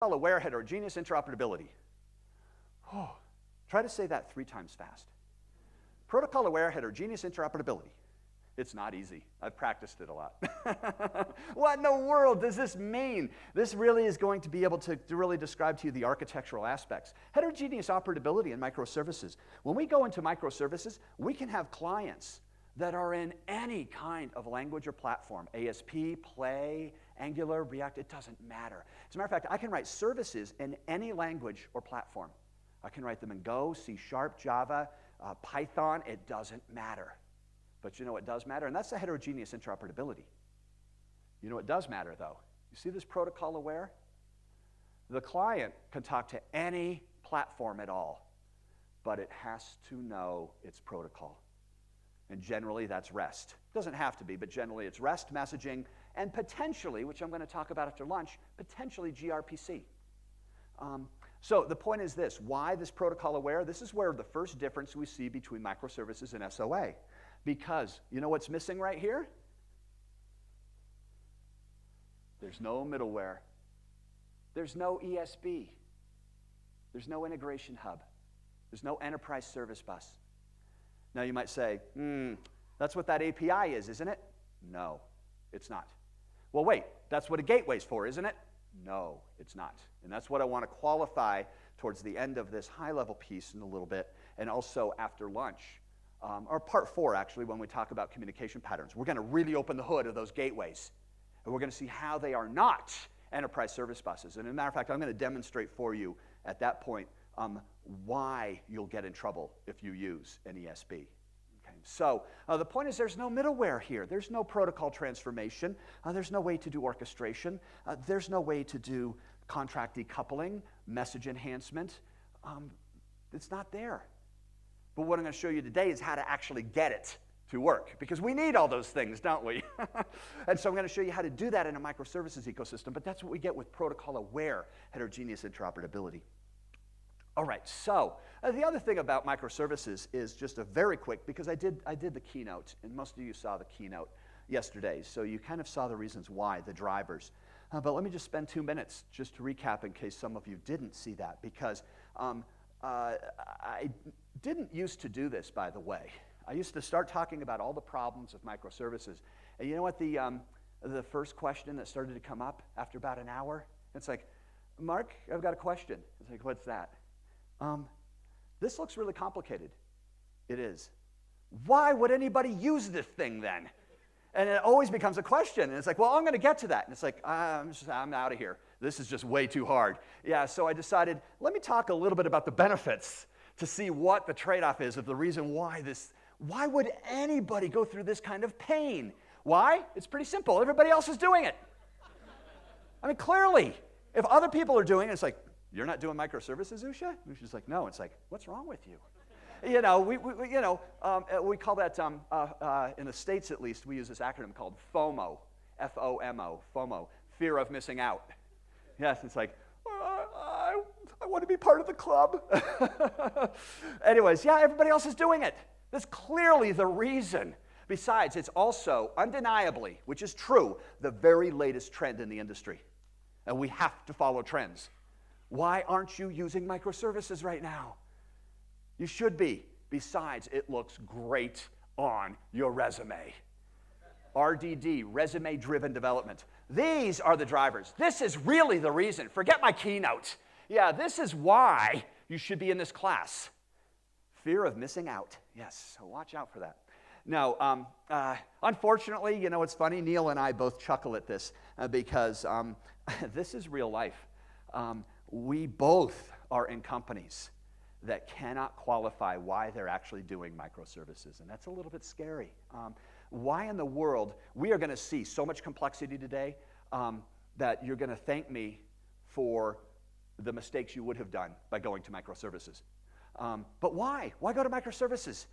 Protocol-aware heterogeneous interoperability. Oh, try to say that 3 times fast. Protocol-aware heterogeneous interoperability. It's not easy. I've practiced it a lot. What in the world does this mean? This really is going to be able to really describe to you the architectural aspects. Heterogeneous operability in microservices. When we go into microservices, we can have clients that are in any kind of language or platform. ASP, Play, Angular, React, it doesn't matter. As a matter of fact, I can write services in any language or platform. I can write them in Go, C#, Java, Python, it doesn't matter. But you know what does matter? And that's the heterogeneous interoperability. You know what does matter, though? You see this protocol aware? The client can talk to any platform at all, but it has to know its protocol. And generally, that's REST. It doesn't have to be, but generally it's REST messaging, and potentially, which I'm going to talk about after lunch, potentially gRPC. So the point is this. Why this protocol aware? This is where the first difference we see between microservices and SOA. Because you know what's missing right here? There's no middleware. There's no ESB. There's no integration hub. There's no enterprise service bus. Now you might say, that's what that API is, isn't it? No, it's not. Well, wait, that's what a gateway's for, isn't it? No, it's not. And that's what I want to qualify towards the end of this high-level piece in a little bit, and also after lunch. Or part 4, actually, when we talk about communication patterns. We're going to really open the hood of those gateways. And we're going to see how they are not enterprise service buses. And as a matter of fact, I'm going to demonstrate for you at that point why you'll get in trouble if you use an ESB. Okay. So the point is there's no middleware here. There's no protocol transformation. There's no way to do orchestration. There's no way to do contract decoupling, message enhancement. It's not there. But what I'm going to show you today is how to actually get it to work, because we need all those things, don't we? And so I'm going to show you how to do that in a microservices ecosystem, but that's what we get with protocol-aware heterogeneous interoperability. All right, so the other thing about microservices is just a very quick, because I did the keynote, and most of you saw the keynote yesterday, so you kind of saw the reasons why, the drivers. But let me just spend 2 minutes just to recap in case some of you didn't see that, because I didn't used to do this, by the way. I used to start talking about all the problems of microservices. And you know what the first question that started to come up after about an hour? It's like, Mark, I've got a question. It's like, what's that? This looks really complicated. It is. Why would anybody use this thing then? And it always becomes a question. And it's like, well, I'm going to get to that. And it's like, I'm out of here. This is just way too hard. Yeah, so I decided, let me talk a little bit about the benefits to see what the trade-off is of the reason why would anybody go through this kind of pain? Why? It's pretty simple. Everybody else is doing it. I mean, clearly, if other people are doing it, it's like, you're not doing microservices, Usha? Usha's like, no. It's like, what's wrong with you? You know, we call that, in the States at least, we use this acronym called FOMO, F-O-M-O, FOMO, fear of missing out. Yes, it's like, I want to be part of the club. Anyways, yeah, everybody else is doing it. That's clearly the reason. Besides, it's also undeniably, which is true, the very latest trend in the industry. And we have to follow trends. Why aren't you using microservices right now? You should be. Besides, it looks great on your resume. RDD, resume-driven development. These are the drivers. This is really the reason. Forget my keynote. Yeah, this is why you should be in this class. Fear of missing out. Yes, so watch out for that. Now, unfortunately, you know, it's funny, Neil and I both chuckle at this because this is real life. We both are in companies that cannot qualify why they're actually doing microservices, and that's a little bit scary. Why in the world? We are going to see so much complexity today that you're going to thank me for the mistakes you would have done by going to microservices. But why? Why go to microservices?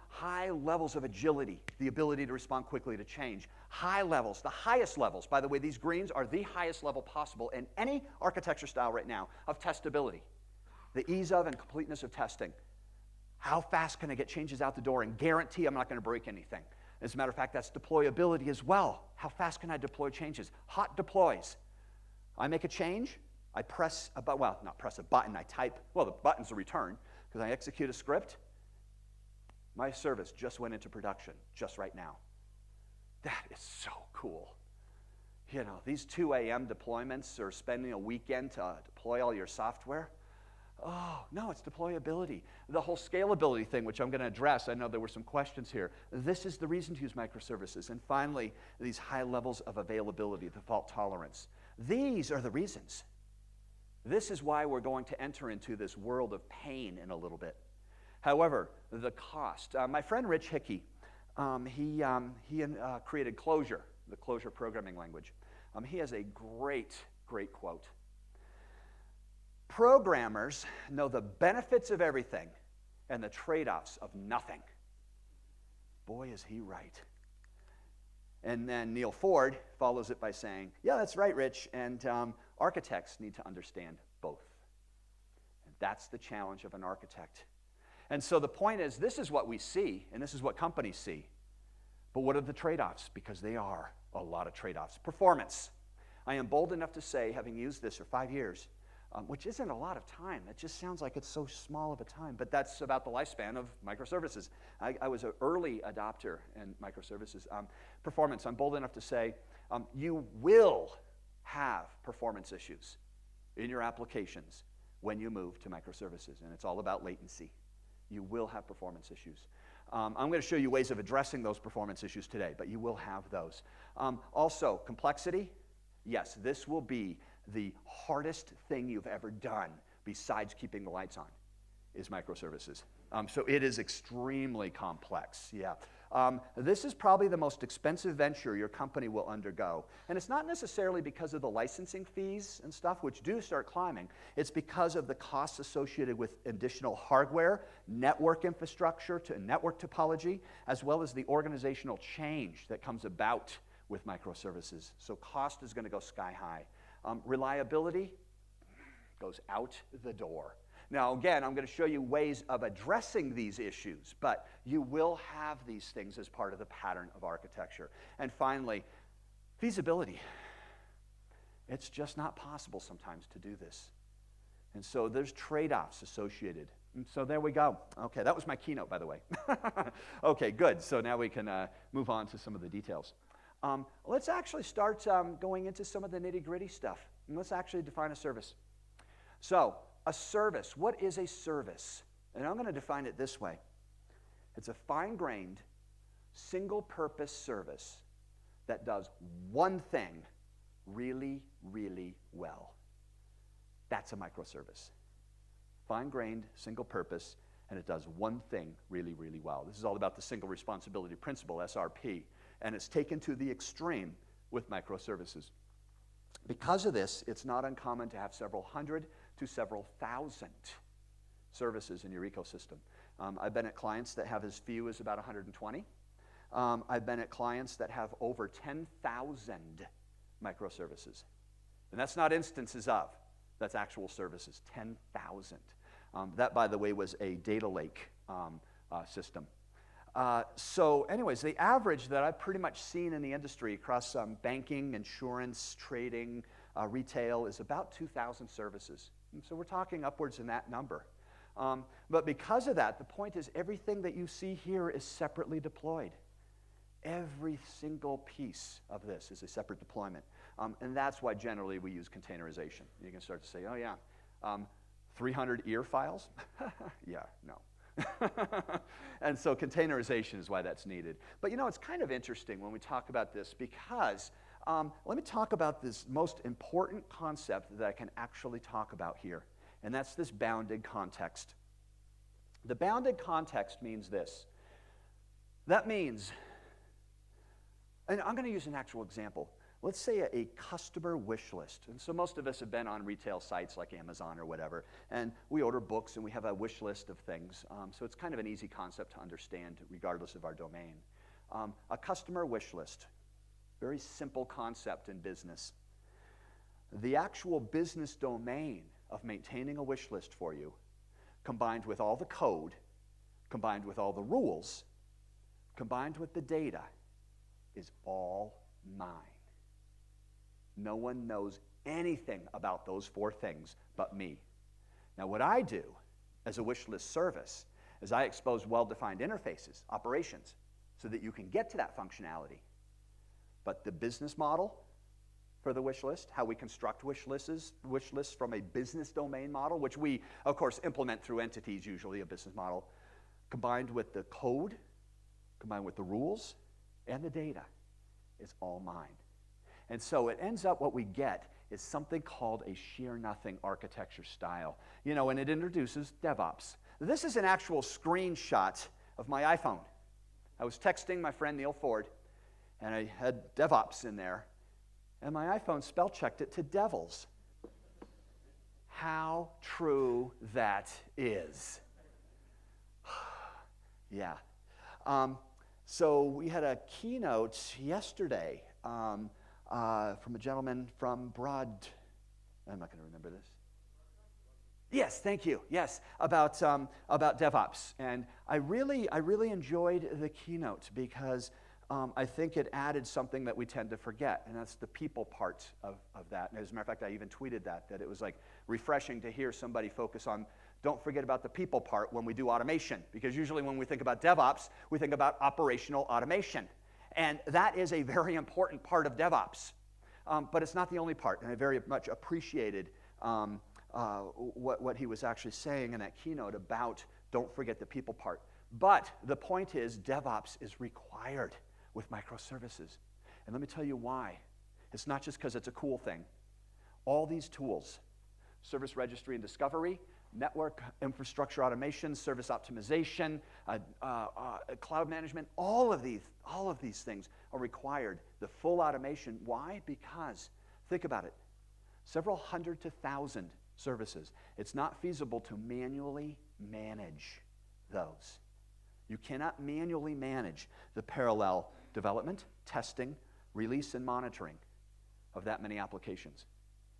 High levels of agility, the ability to respond quickly to change. High levels, the highest levels. By the way, these greens are the highest level possible in any architecture style right now of testability. The ease of and completeness of testing. How fast can I get changes out the door and guarantee I'm not going to break anything? As a matter of fact, that's deployability as well. How fast can I deploy changes? Hot deploys. I make a change, I press a button, well, not press a button, I type, well, the button's a return, because I execute a script, my service just went into production just right now. That is so cool. You know, these 2 a.m. deployments or spending a weekend to deploy all your software. Oh, no, it's deployability. The whole scalability thing, which I'm going to address, I know there were some questions here. This is the reason to use microservices. And finally, these high levels of availability, the fault tolerance. These are the reasons. This is why we're going to enter into this world of pain in a little bit. However, the cost. My friend Rich Hickey, he created Clojure, the Clojure programming language. He has a great quote. Programmers know the benefits of everything and the trade-offs of nothing. Boy, is he right. And then Neil Ford follows it by saying, yeah, that's right, Rich, and architects need to understand both. And that's the challenge of an architect. And so the point is, this is what we see, and this is what companies see. But what are the trade-offs? Because they are a lot of trade-offs. Performance. I am bold enough to say, having used this for 5 years, which isn't a lot of time. It just sounds like it's so small of a time, but that's about the lifespan of microservices. I was an early adopter in microservices. Performance, I'm bold enough to say, you will have performance issues in your applications when you move to microservices, and it's all about latency. You will have performance issues. I'm going to show you ways of addressing those performance issues today, but you will have those. Also, complexity. Yes, this will be the hardest thing you've ever done besides keeping the lights on, is microservices. So it is extremely complex, yeah. This is probably the most expensive venture your company will undergo. And it's not necessarily because of the licensing fees and stuff, which do start climbing. It's because of the costs associated with additional hardware, network infrastructure, to network topology, as well as the organizational change that comes about with microservices. So cost is going to go sky high. Reliability goes out the door. Now, again, I'm going to show you ways of addressing these issues, but you will have these things as part of the pattern of architecture. And finally, feasibility. It's just not possible sometimes to do this. And so there's trade-offs associated. And so there we go. Okay, that was my keynote, by the way. Okay, good. So now we can move on to some of the details. Let's actually start going into some of the nitty-gritty stuff. And let's actually define a service. So, a service, what is a service? And I'm going to define it this way. It's a fine-grained, single-purpose service that does one thing really, really well. That's a microservice. Fine-grained, single-purpose, and it does one thing really, really well. This is all about the single responsibility principle, SRP, and it's taken to the extreme with microservices. Because of this, it's not uncommon to have several hundred to several thousand services in your ecosystem. I've been at clients that have as few as about 120. I've been at clients that have over 10,000 microservices. And that's not instances of, that's actual services, 10,000. That, by the way, was a data lake system. So anyways, the average that I've pretty much seen in the industry across banking, insurance, trading, retail is about 2,000 services. And so we're talking upwards in that number. But because of that, the point is everything that you see here is separately deployed. Every single piece of this is a separate deployment. And that's why generally we use containerization. You can start to say, oh yeah, 300 ear files? Yeah, no. And so containerization is why that's needed. But you know, it's kind of interesting when we talk about this because let me talk about this most important concept that I can actually talk about here, and that's this bounded context. The bounded context means this. That means, and I'm going to use an actual example. Let's say a customer wish list. And so most of us have been on retail sites like Amazon or whatever, and we order books and we have a wish list of things. So it's kind of an easy concept to understand regardless of our domain. A customer wish list, very simple concept in business. The actual business domain of maintaining a wish list for you, combined with all the code, combined with all the rules, combined with the data, is all mine. No one knows anything about those 4 things but me. Now, what I do as a wish list service is I expose well-defined interfaces, operations, so that you can get to that functionality. But the business model for the wish list, how we construct wish lists from a business domain model, which we, of course, implement through entities, usually a business model, combined with the code, combined with the rules, and the data, is all mine. And so it ends up what we get is something called a sheer nothing architecture style. You know, and it introduces DevOps. This is an actual screenshot of my iPhone. I was texting my friend Neil Ford, and I had DevOps in there, and my iPhone spell checked it to devils. How true that is. Yeah. So we had a keynote yesterday from a gentleman from I'm not going to remember this. Yes, thank you. Yes, about DevOps, and I really enjoyed the keynote because I think it added something that we tend to forget, and that's the people part of that. And as a matter of fact, I even tweeted that it was like refreshing to hear somebody focus on don't forget about the people part when we do automation, because usually when we think about DevOps, we think about operational automation, and that is a very important part of DevOps. But it's not the only part, and I very much appreciated what he was actually saying in that keynote about don't forget the people part. But the point is DevOps is required with microservices. And let me tell you why. It's not just because it's a cool thing. All these tools, service registry and discovery, network infrastructure automation, service optimization, cloud management, all of these things are required. The full automation. Why? Because, think about it, several hundred to 1,000 services. It's not feasible to manually manage those. You cannot manually manage the parallel development, testing, release, and monitoring of that many applications.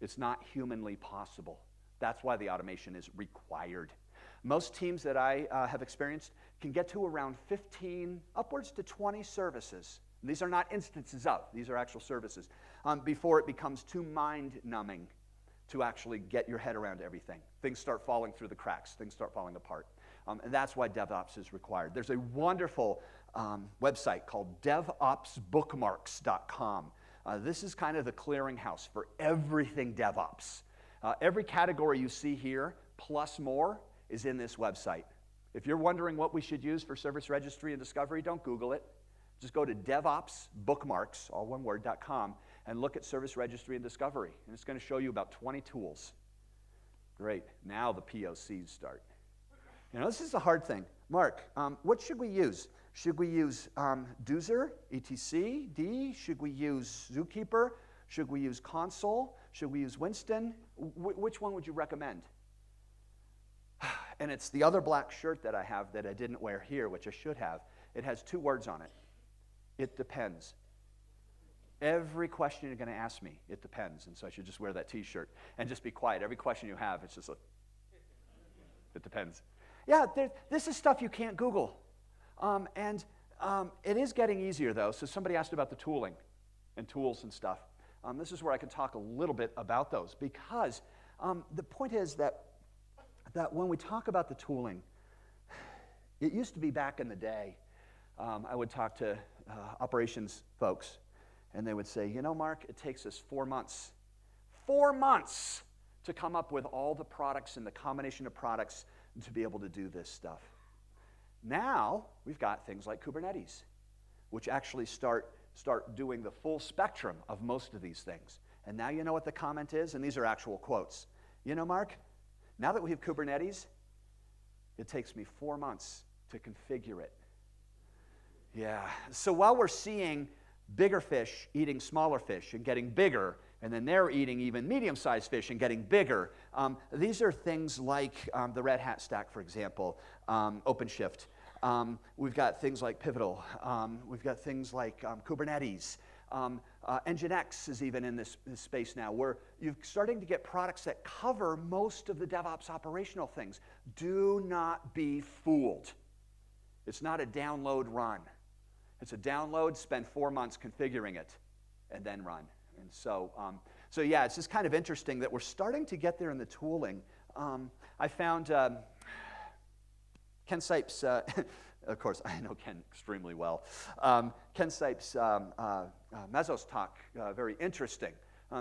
It's not humanly possible. That's why the automation is required. Most teams that I have experienced can get to around 15, upwards to 20 services. And these are not instances of, these are actual services, before it becomes too mind-numbing to actually get your head around everything. Things start falling through the cracks. Things start falling apart. And that's why DevOps is required. There's a wonderful website called DevOpsBookmarks.com. This is kind of the clearinghouse for everything DevOps. Every category you see here, plus more, is in this website. If you're wondering what we should use for service registry and discovery, don't Google it. Just go to DevOpsBookmarks, all one word, .com, and look at service registry and discovery. And it's going to show you about 20 tools. Great. Now the POCs start. You know, this is a hard thing. Mark, what should we use? Should we use Doozer, etc, D? Should we use Zookeeper? Should we use Console? Should we use Winston? Which one would you recommend? And it's the other black shirt that I have that I didn't wear here, which I should have. It has 2 words on it. It depends. Every question you're going to ask me, it depends. And so I should just wear that T-shirt and just be quiet. Every question you have, it's just like, it depends. Yeah, this is stuff you can't Google. It is getting easier, though. So somebody asked about the tooling and tools and stuff. This is where I can talk a little bit about those, because the point is that when we talk about the tooling, it used to be back in the day, I would talk to operations folks, and they would say, you know, Mark, it takes us 4 months to come up with all the products and the combination of products to be able to do this stuff. Now, we've got things like Kubernetes, which actually start doing the full spectrum of most of these things. And now you know what the comment is, and these are actual quotes. You know, Mark, now that we have Kubernetes, it takes me 4 months to configure it. Yeah, so while we're seeing bigger fish eating smaller fish and getting bigger, and then they're eating even medium-sized fish and getting bigger, these are things like the Red Hat stack, for example, OpenShift. We've got things like Pivotal. We've got things like Kubernetes. Nginx is even in this space now, where you're starting to get products that cover most of the DevOps operational things. Do not be fooled. It's not a download run. It's a download, spend 4 months configuring it, and then run. And so So yeah, it's just kind of interesting that we're starting to get there in the tooling. I found Ken Sipes, of course, I know Ken extremely well. Ken Sipes' Mesos talk, very interesting,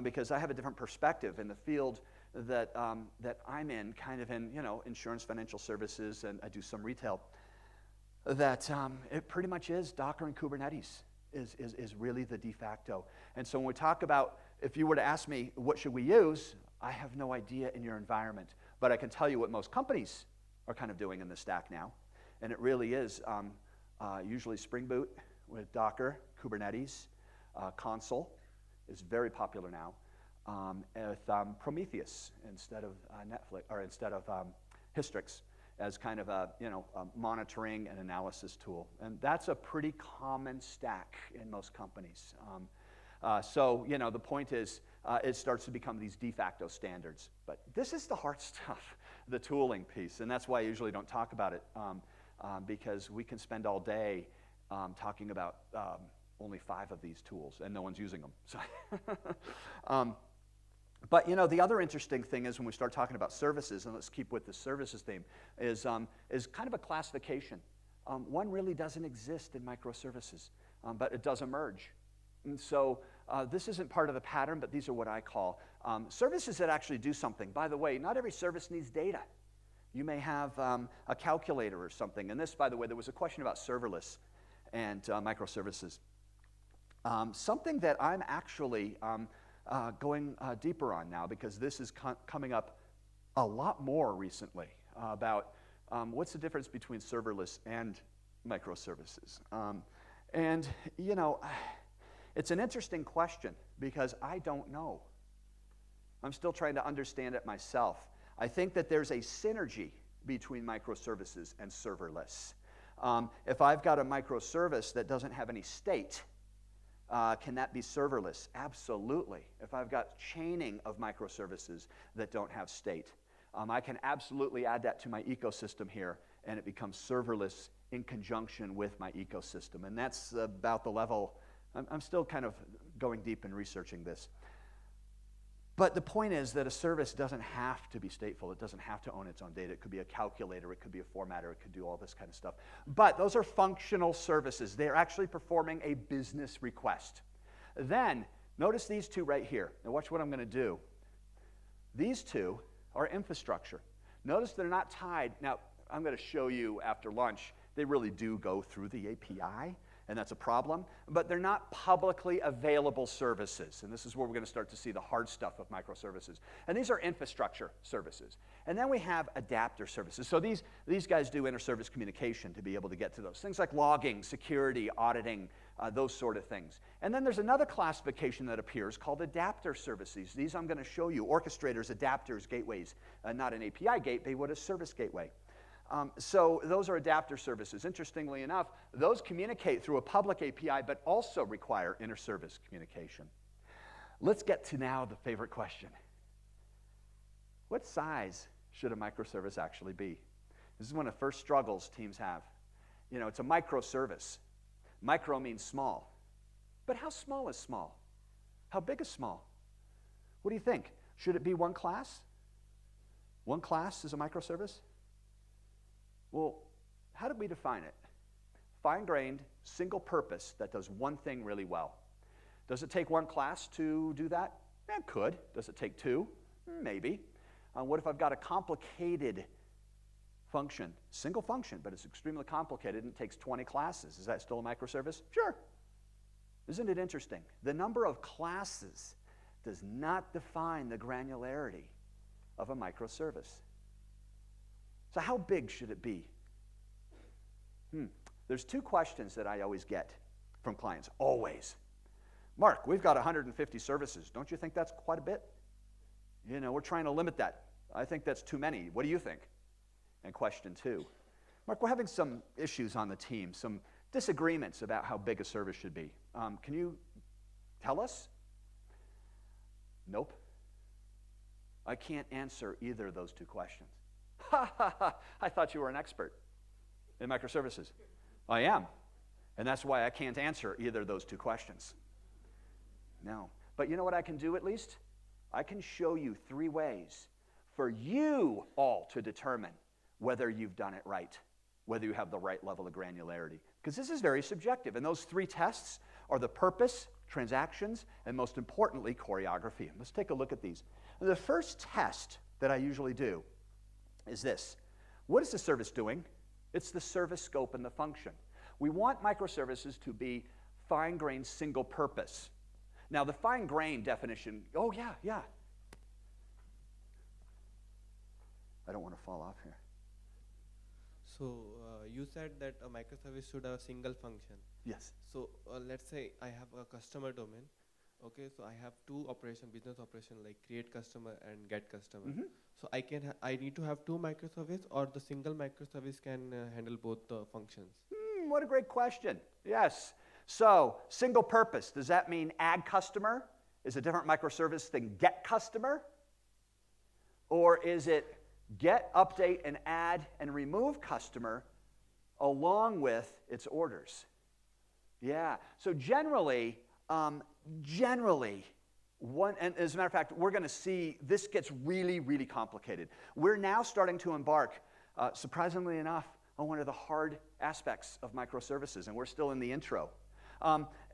because I have a different perspective in the field that I'm in, kind of in, insurance, financial services, and I do some retail, that it pretty much is Docker and Kubernetes is really the de facto. And so when we talk about, if you were to ask me, what should we use? I have no idea in your environment, but I can tell you what most companies are kind of doing in the stack now. And it really is usually Spring Boot with Docker, Kubernetes, Consul is very popular now, with Prometheus instead of Netflix, or instead of Hystrix, as kind of a monitoring and analysis tool. And that's a pretty common stack in most companies. So the point is, it starts to become these de facto standards. But this is the hard stuff, the tooling piece, and that's why I usually don't talk about it, because we can spend all day talking about only 5 of these tools, and no one's using them. So but the other interesting thing is when we start talking about services, and let's keep with the services theme, is kind of a classification. One really doesn't exist in microservices, but it does emerge. And so this isn't part of the pattern, but these are what I call services that actually do something. By the way, not every service needs data. You may have a calculator or something. And this, by the way, there was a question about serverless and microservices. Something that I'm actually going deeper on now, because this is coming up a lot more recently, about what's the difference between serverless and microservices. And it's an interesting question because I don't know. I'm still trying to understand it myself. I think that there's a synergy between microservices and serverless. If I've got a microservice that doesn't have any state, can that be serverless? Absolutely. If I've got chaining of microservices that don't have state, I can absolutely add that to my ecosystem here, and it becomes serverless in conjunction with my ecosystem. And that's about the level. I'm still kind of going deep in researching this. But the point is that a service doesn't have to be stateful. It doesn't have to own its own data. It could be a calculator. It could be a formatter. It could do all this kind of stuff. But those are functional services. They're actually performing a business request. Then, notice these two right here. Now watch what I'm going to do. These two are infrastructure. Notice they're not tied. Now, I'm going to show you after lunch. They really do go through the API. And that's a problem, but they're not publicly available services. And this is where we're going to start to see the hard stuff of microservices. And these are infrastructure services. And then we have adapter services. So these guys do inter-service communication to be able to get to those. Things like logging, security, auditing, those sort of things. And then there's another classification that appears called adapter services. These I'm going to show you, orchestrators, adapters, gateways. Not an API gateway, but a service gateway. So those are adapter services. Interestingly enough, those communicate through a public API, but also require inter-service communication. Let's get to now the favorite question. What size should a microservice actually be? This is one of the first struggles teams have. It's a microservice. Micro means small. But how small is small? How big is small? What do you think? Should it be one class? One class is a microservice? Well, how did we define it? Fine-grained, single purpose that does one thing really well. Does it take one class to do that? It could. Does it take 2? Maybe. What if I've got a complicated function, single function, but it's extremely complicated and it takes 20 classes? Is that still a microservice? Sure. Isn't it interesting? The number of classes does not define the granularity of a microservice. So how big should it be? There's 2 questions that I always get from clients, always. Mark, we've got 150 services. Don't you think that's quite a bit? We're trying to limit that. I think that's too many. What do you think? And question 2, Mark, we're having some issues on the team, some disagreements about how big a service should be. Can you tell us? Nope. I can't answer either of those 2 questions. I thought you were an expert in microservices. I am. And that's why I can't answer either of those 2 questions. No. But you know what I can do at least? I can show you 3 ways for you all to determine whether you've done it right, whether you have the right level of granularity. Because this is very subjective, and those 3 tests are the purpose, transactions, and most importantly, choreography. Let's take a look at these. The first test that I usually do is this. What is the service doing? It's the service scope and the function. We want microservices to be fine-grained, single-purpose. Now, the fine-grained definition, oh, yeah. I don't want to fall off here. So, you said that a microservice should have a single function. Yes. So, let's say I have a customer domain. Okay, so I have 2 business operation like create customer and get customer. So I need to have 2 microservices, or the single microservice can handle both the functions. What a great question. Yes. So, single purpose, does that mean add customer is a different microservice than get customer? Or is it get, update, and add and remove customer along with its orders? Yeah. So generally, and as a matter of fact, we're going to see this gets really, really complicated. We're now starting to embark, surprisingly enough, on one of the hard aspects of microservices, and we're still in the intro.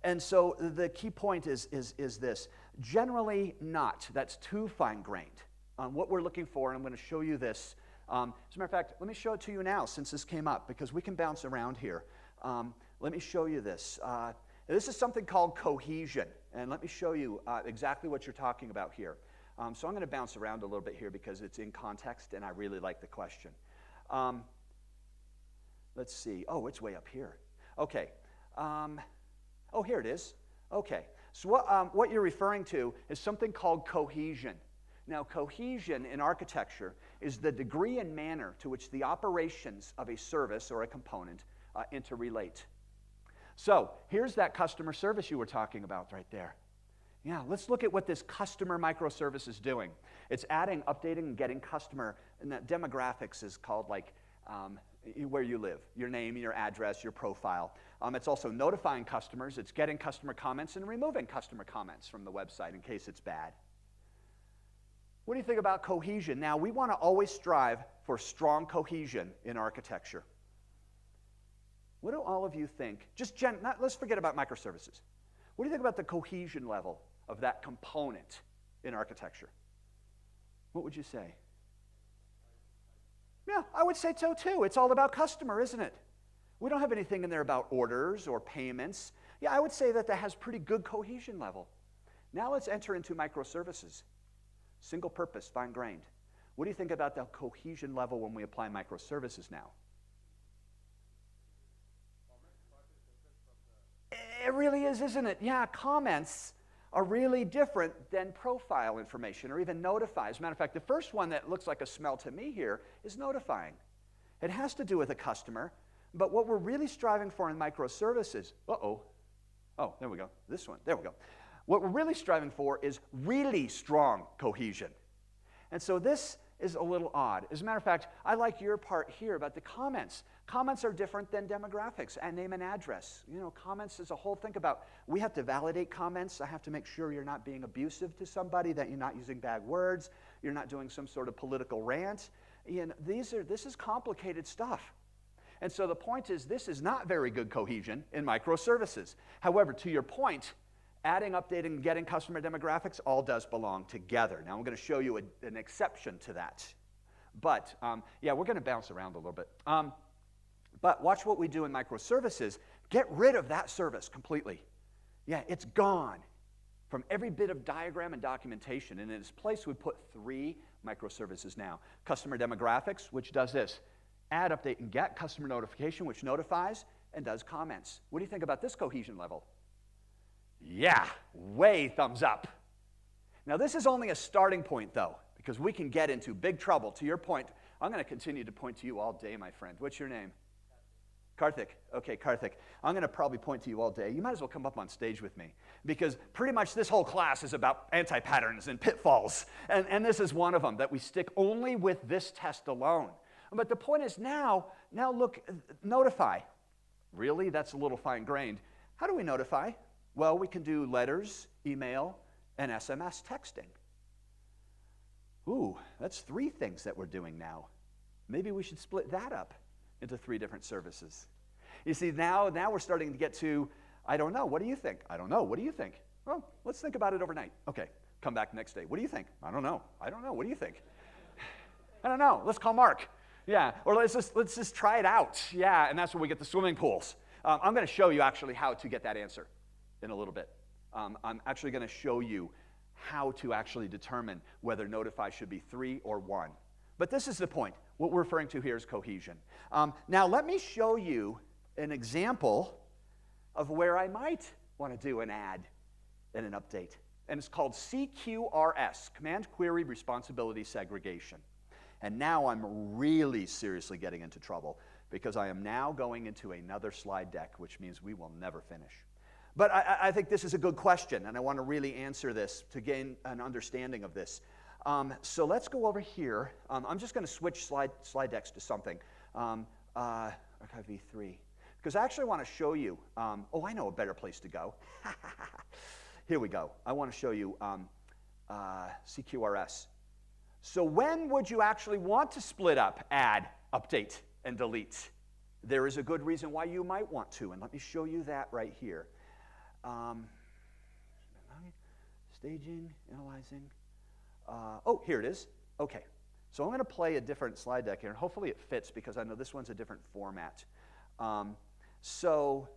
And so the key point is this. Generally not. That's too fine-grained. What we're looking for, and I'm going to show you this. As a matter of fact, let me show it to you now since this came up, because we can bounce around here. Let me show you this. This is something called cohesion, and let me show you exactly what you're talking about here. So I'm going to bounce around a little bit here because it's in context, and I really like the question. Let's see. Oh, it's way up here. Okay. Oh, here it is. Okay. So what you're referring to is something called cohesion. Now, cohesion in architecture is the degree and manner to which the operations of a service or a component interrelate. So here's that customer service you were talking about right there. Yeah, let's look at what this customer microservice is doing. It's adding, updating, and getting customer, and that demographics is called like where you live, your name, your address, your profile. It's also notifying customers. It's getting customer comments and removing customer comments from the website in case it's bad. What do you think about cohesion? Now, we want to always strive for strong cohesion in architecture. What do all of you think? Let's forget about microservices. What do you think about the cohesion level of that component in architecture? What would you say? Yeah, I would say so too. It's all about customer, isn't it? We don't have anything in there about orders or payments. Yeah, I would say that has pretty good cohesion level. Now let's enter into microservices. Single purpose, fine-grained. What do you think about the cohesion level when we apply microservices now? It really is, isn't it? Yeah, comments are really different than profile information or even notify. As a matter of fact, the first one that looks like a smell to me here is notifying. It has to do with a customer, but what we're really striving for in microservices, oh, there we go, this one, there we go. What we're really striving for is really strong cohesion. And so this is a little odd. As a matter of fact, I like your part here about the comments. Comments are different than demographics and name and address. You know, comments as a whole, think about, we have to validate comments. I have to make sure you're not being abusive to somebody, that you're not using bad words, you're not doing some sort of political rant. You know, this is complicated stuff. And so the point is, this is not very good cohesion in microservices. However, to your point, adding, updating, getting customer demographics all does belong together. Now, I'm going to show you an exception to that. But, yeah, we're going to bounce around a little bit. But watch what we do in microservices. Get rid of that service completely. Yeah, it's gone from every bit of diagram and documentation. And in its place, we put 3 microservices now. Customer demographics, which does this. Add, update, and get. Customer notification, which notifies and does comments. What do you think about this cohesion level? Yeah, way thumbs up. Now, this is only a starting point, though, because we can get into big trouble. To your point, I'm going to continue to point to you all day, my friend. What's your name? Karthik. Okay, Karthik. I'm going to probably point to you all day. You might as well come up on stage with me, because pretty much this whole class is about anti-patterns and pitfalls, and this is one of them, that we stick only with this test alone. But the point is now look, notify. Really? That's a little fine-grained. How do we notify? Well, we can do letters, email, and SMS texting. Ooh, that's 3 things that we're doing now. Maybe we should split that up into 3 different services. You see, now we're starting to get to, I don't know, what do you think? I don't know, what do you think? Well, let's think about it overnight. Okay, come back next day. What do you think? I don't know, what do you think? I don't know, let's call Mark. Yeah, or let's just try it out. Yeah, and that's when we get the swimming pools. I'm going to show you actually how to get that answer in a little bit. I'm actually going to show you how to actually determine whether notify should be 3 or 1. But this is the point. What we're referring to here is cohesion. Now let me show you an example of where I might want to do an add and an update. And it's called CQRS, Command Query Responsibility Segregation. And now I'm really seriously getting into trouble because I am now going into another slide deck, which means we will never finish. But I think this is a good question, and I want to really answer this to gain an understanding of this. So let's go over here. I'm just going to switch slide decks to something, Archive v3, because I actually want to show you, oh, I know a better place to go. Here we go. I want to show you CQRS. So when would you actually want to split up, add, update, and delete? There is a good reason why you might want to, and let me show you that right here. Staging, analyzing. Oh, here it is. Okay. So I'm going to play a different slide deck here, and hopefully it fits because I know this one's a different format. So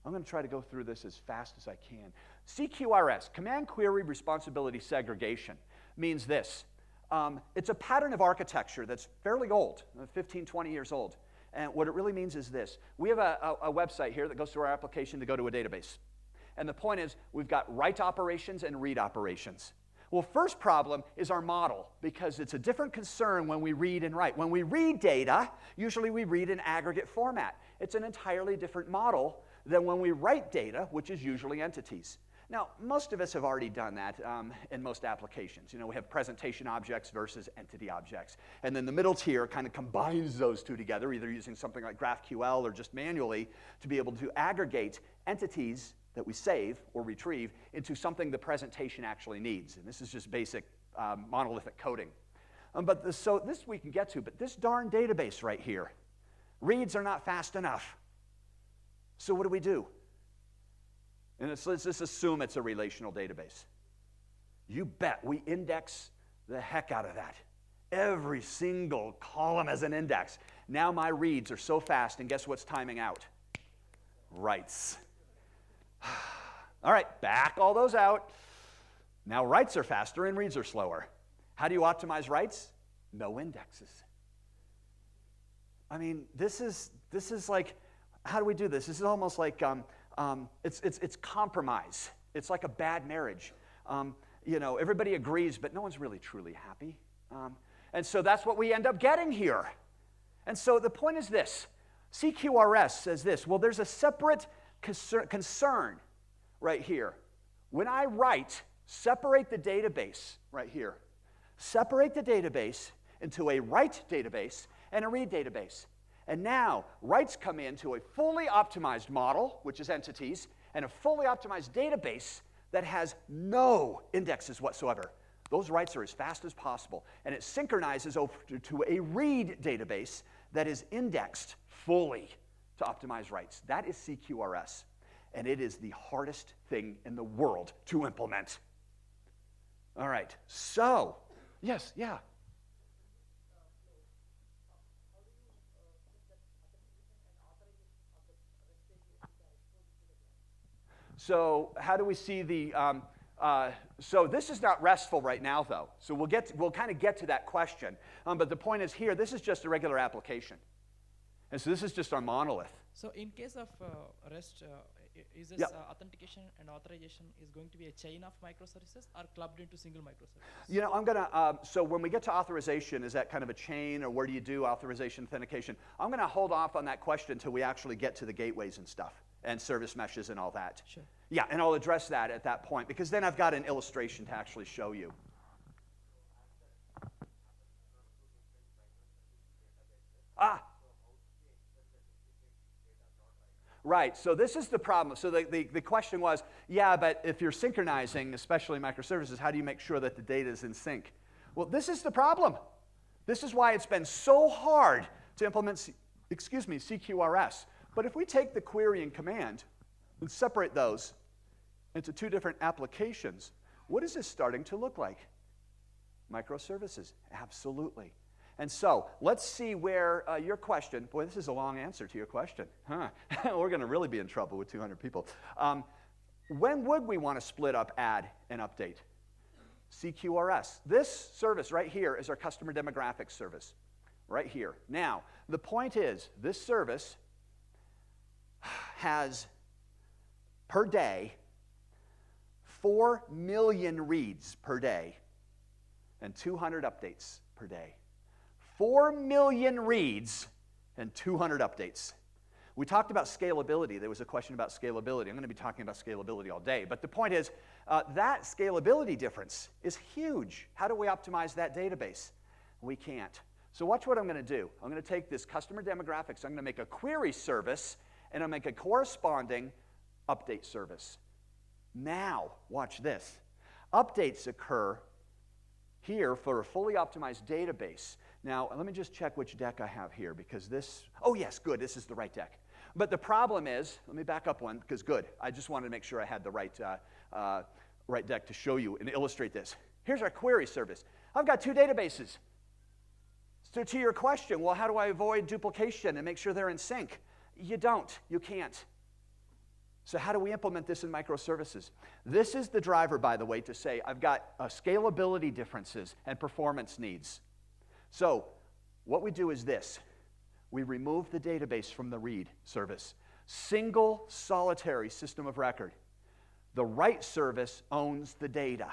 I'm going to try to go through this as fast as I can. CQRS, Command Query Responsibility Segregation, means this. It's a pattern of architecture that's fairly old, 15, 20 years old. And what it really means is this. We have a website here that goes to our application to go to a database. And the point is, we've got write operations and read operations. Well, first problem is our model, because it's a different concern when we read and write. When we read data, usually we read in aggregate format. It's an entirely different model than when we write data, which is usually entities. Now, most of us have already done that in most applications. You know, we have presentation objects versus entity objects. And then the middle tier kind of combines those two together, either using something like GraphQL or just manually to be able to aggregate entities that we save or retrieve into something the presentation actually needs. And this is just basic monolithic coding. So this we can get to, but this darn database right here, reads are not fast enough. So what do? And let's just assume it's a relational database. You bet we index the heck out of that. Every single column has an index. Now my reads are so fast, and guess what's timing out? Writes. All right, back all those out. Now writes are faster and reads are slower. How do you optimize writes? No indexes. I mean, this is like, how do we do this? This is almost like it's compromise. It's like a bad marriage. You know, everybody agrees, but no one's really truly happy. And so that's what we end up getting here. And so the point is this. CQRS says this. Well, there's a separate concern right here. When I write, separate the database right here. Separate the database into a write database and a read database. And now, writes come into a fully optimized model, which is entities, and a fully optimized database that has no indexes whatsoever. Those writes are as fast as possible, and it synchronizes over to a read database that is indexed fully to optimize writes. That is CQRS, and it is the hardest thing in the world to implement. All right, so, yes, yeah. So how do we see the, so this is not RESTful right now though. So we'll kind of get to that question. But the point is here, this is just a regular application. And so this is just our monolith. So in case of REST, is this authentication and authorization is going to be a chain of microservices or clubbed into single microservice? You know, I'm gonna, so when we get to authorization, is that kind of a chain, or where do you do authorization, authentication? I'm gonna hold off on that question until we actually get to the gateways and stuff, and service meshes and all that. Sure. Yeah, and I'll address that at that point, because then I've got an illustration to actually show you. Right, so this is the problem. So the question was, yeah, but if you're synchronizing, especially microservices, how do you make sure that the data is in sync? Well, this is the problem. This is why it's been so hard to implement, CQRS. But if we take the query and command and separate those into two different applications, what is this starting to look like? Microservices, absolutely. And so let's see where your question, boy, this is a long answer to your question. Huh? We're going to really be in trouble with 200 people. When would we want to split up, add, and update? CQRS. This service right here is our customer demographics service, right here. Now, the point is, this service has, per day, 4 million reads per day and 200 updates per day. 4 million reads and 200 updates. We talked about scalability. There was a question about scalability. I'm going to be talking about scalability all day. But the point is, that scalability difference is huge. How do we optimize that database? We can't. So watch what I'm going to do. I'm going to take this customer demographics. I'm going to make a query service, and I'll make a corresponding update service. Now, watch this. Updates occur here for a fully optimized database. Now, let me just check which deck I have here, because this, oh yes, good, this is the right deck. But the problem is, let me back up one, because good, I just wanted to make sure I had the right deck to show you and illustrate this. Here's our query service. I've got 2 databases. So to your question, well, how do I avoid duplication and make sure they're in sync? You don't, you can't. So how do we implement this in microservices? This is the driver, by the way, to say I've got scalability differences and performance needs. So what we do is this. We remove the database from the read service. Single, solitary system of record. The write service owns the data.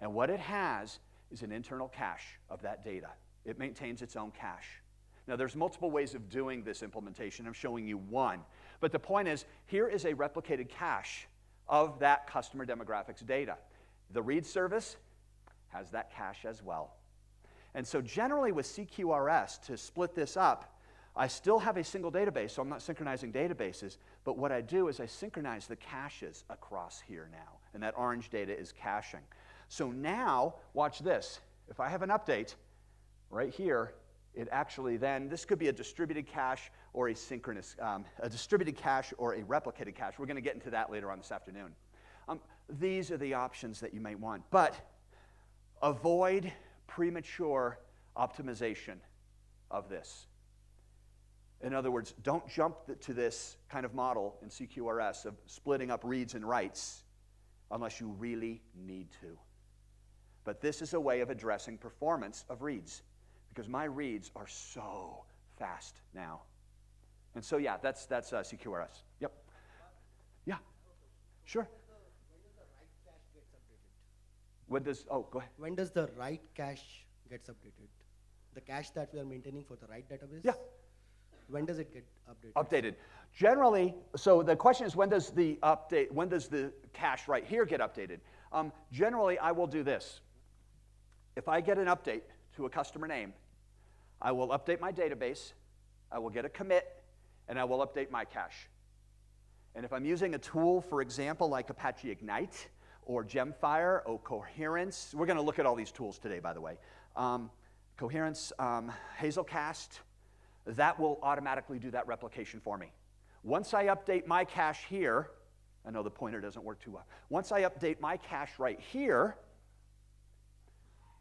And what it has is an internal cache of that data. It maintains its own cache. Now, there's multiple ways of doing this implementation. I'm showing you one. But the point is, here is a replicated cache of that customer demographics data. The read service has that cache as well. And so generally with CQRS, to split this up, I still have a single database, so I'm not synchronizing databases, but what I do is I synchronize the caches across here now, and that orange data is caching. So now, watch this. If I have an update right here, it actually then, this could be a distributed cache or a synchronous, a distributed cache or a replicated cache. We're going to get into that later on this afternoon. These are the options that you might want, but avoid premature optimization of this. In other words, don't jump to this kind of model in CQRS of splitting up reads and writes unless you really need to. But this is a way of addressing performance of reads, because my reads are so fast now. And so, yeah, that's CQRS. Yep. Yeah. Sure. When does, oh, go ahead. When does the write cache gets updated? The cache that we are maintaining for the write database? Yeah. When does it get updated? Updated. Generally, so the question is, when does the cache right here get updated? Generally, I will do this. If I get an update to a customer name, I will update my database, I will get a commit, and I will update my cache. And if I'm using a tool, for example, like Apache Ignite, or Gemfire, or Coherence, we're going to look at all these tools today, by the way. Coherence, Hazelcast, that will automatically do that replication for me. Once I update my cache here, I know the pointer doesn't work too well. Once I update my cache right here,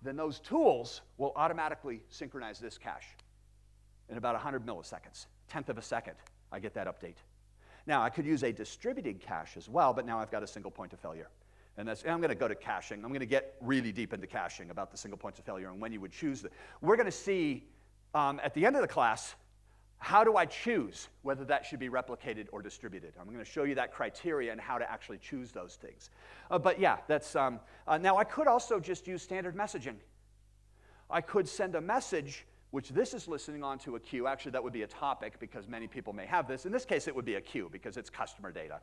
then those tools will automatically synchronize this cache in about 100 milliseconds, 1/10 of a second, I get that update. Now, I could use a distributed cache as well, but now I've got a single point of failure. And I'm going to go to caching. I'm going to get really deep into caching about the single points of failure and when you would choose it. We're going to see at the end of the class, how do I choose whether that should be replicated or distributed? I'm going to show you that criteria and how to actually choose those things. But yeah, that's, now I could also just use standard messaging. I could send a message, which this is listening on to a queue. Actually, that would be a topic because many people may have this. In this case, it would be a queue because it's customer data.